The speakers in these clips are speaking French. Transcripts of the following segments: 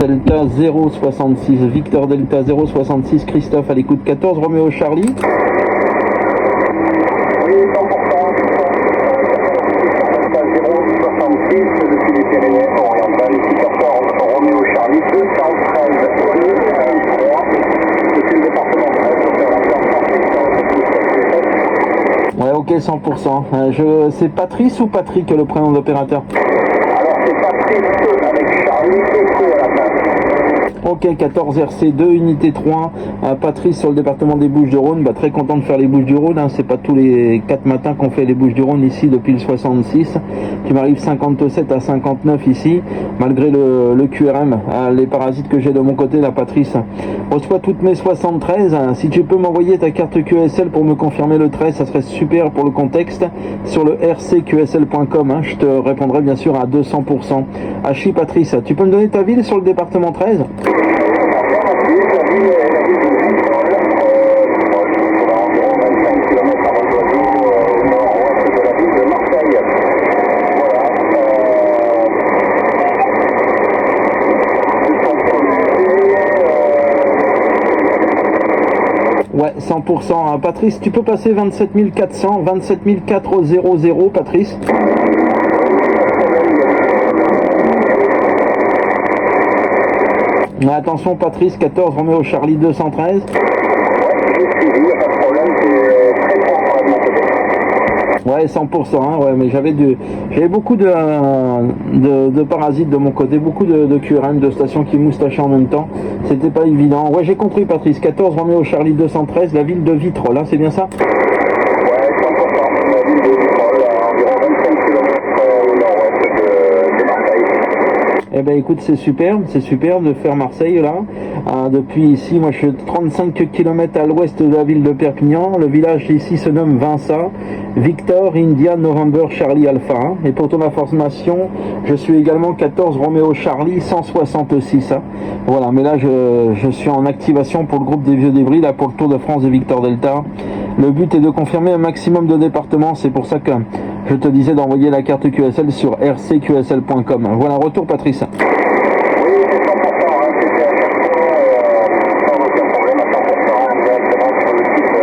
Delta 066, Victor Delta 066, Christophe à l'écoute 14, Roméo Charlie. Oui, 100%. Delta 066, depuis les Pyrénées orientales, ici 14, Roméo Charlie, 213, 213, depuis le département de Ouais, ok, 100%. C'est Patrice ou Patrick le prénom d'opérateur? Alors c'est Patrice avec Charlie et Co à la fin. Ok, 14 RC2, unité 3, Patrice sur le département des Bouches-du-Rhône, très content de faire les Bouches-du-Rhône, hein. C'est pas tous les 4 matins qu'on fait les Bouches-du-Rhône ici depuis le 66, qui m'arrive 57 à 59 ici, malgré le QRM, les parasites que j'ai de mon côté, la Patrice. Reçois toutes mes 73, si tu peux m'envoyer ta carte QSL pour me confirmer le 13, ça serait super pour le contexte, sur le rcqsl.com, hein. Je te répondrai bien sûr à 200%. Hachi Patrice, tu peux me donner ta ville sur le département 13? Ouais, 100%. Patrice, tu peux passer 27 400, 27 400, Patrice. Attention Patrice, 14, Roméo Charlie 213. Ouais, 100%, hein, ouais, mais j'avais beaucoup de parasites de mon côté, beaucoup de QRM, de stations qui moustachaient en même temps. C'était pas évident. Ouais, j'ai compris Patrice, 14, Roméo Charlie 213, la ville de Vitrolles, hein, c'est bien ça? Ouais, 100%, la ville de Vitrolles, à environ 25 km au nord-ouest de Marseille. Eh ben écoute, c'est superbe de faire Marseille là. Depuis ici, moi je suis 35 km à l'ouest de la ville de Perpignan. Le village ici se nomme Vinça, Victor India November Charlie Alpha. Hein. Et pour ton information, je suis également 14 Roméo Charlie 166. Hein. Voilà, mais là je suis en activation pour le groupe des Vieux Débris, là pour le Tour de France de Victor Delta. Le but est de confirmer un maximum de départements, c'est pour ça que je te disais d'envoyer la carte QSL sur rcqsl.com. Voilà, retour Patrice. Oui, c'est 100%, hein, c'était à chaque fois, sans aucun problème, à 100%, directement sur le site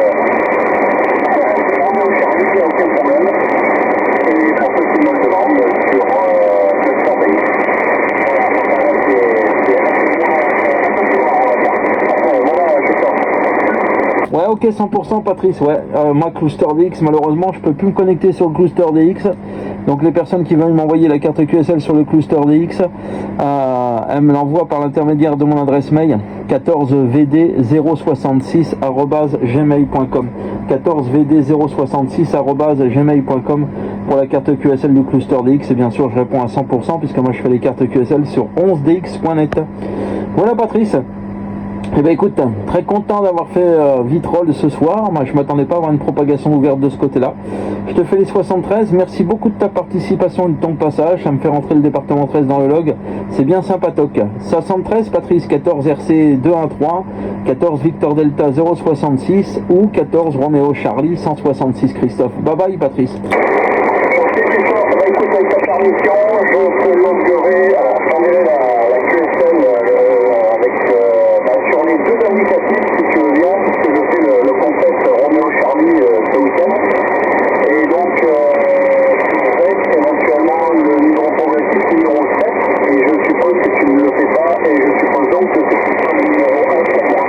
Roméo Charlie, il n'y a aucun problème. Et pour ceux qui me le demandent, sur le surveille. Ouais, ok, 100% Patrice, ouais. Moi, ClusterDX, malheureusement, je peux plus me connecter sur le ClusterDX. Donc, les personnes qui veulent m'envoyer la carte QSL sur le ClusterDX, elles me l'envoient par l'intermédiaire de mon adresse mail, 14vd066@gmail.com. 14vd066@gmail.com pour la carte QSL du ClusterDX. Et bien sûr, je réponds à 100% puisque moi, je fais les cartes QSL sur 11dx.net. Voilà, Patrice. Eh bien écoute, très content d'avoir fait Vitrolles ce soir. Moi je m'attendais pas à avoir une propagation ouverte de ce côté-là. Je te fais les 73, merci beaucoup de ta participation et de ton passage, ça me fait rentrer le département 13 dans le log, c'est bien sympatoque. 73 Patrice, 14 RC 213, 14 Victor Delta 066 ou 14 Roméo Charlie 166 Christophe. Bye bye Patrice. Ok Christophe, bah écoute avec ta permission, je te loguerai, alors je t'enverrai la QSL avec sur les deux indicatifs si tu veux bien, puisque je fais le concept Roméo Charlie ce week-end. Et donc tu verrais éventuellement le numéro progressif numéro 7, et je suppose que tu ne le fais pas, et je suppose donc que c'est plutôt le numéro 1 pour moi.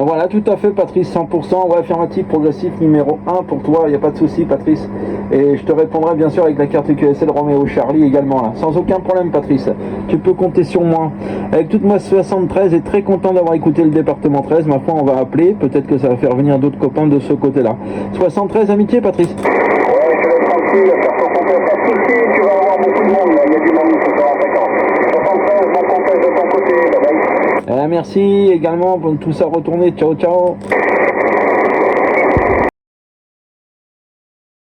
Voilà, tout à fait Patrice, 100%, ouais, affirmatif, progressif, numéro 1 pour toi, il n'y a pas de souci Patrice. Et je te répondrai bien sûr avec la carte QSL Roméo Charlie également là, sans aucun problème Patrice, tu peux compter sur moi. Avec toute ma 73 et très content d'avoir écouté le département 13, ma foi on va appeler, peut-être que ça va faire venir d'autres copains de ce côté-là. 73 amitié Patrice. Ouais, je vais être tranquille, faire ton compte, pas de soucis, tu vas avoir beaucoup de monde là, il y a du monde ce soir en fréquence. 73, bon compte de ton côté, bye bye. Merci également pour tout ça retourner, ciao ciao.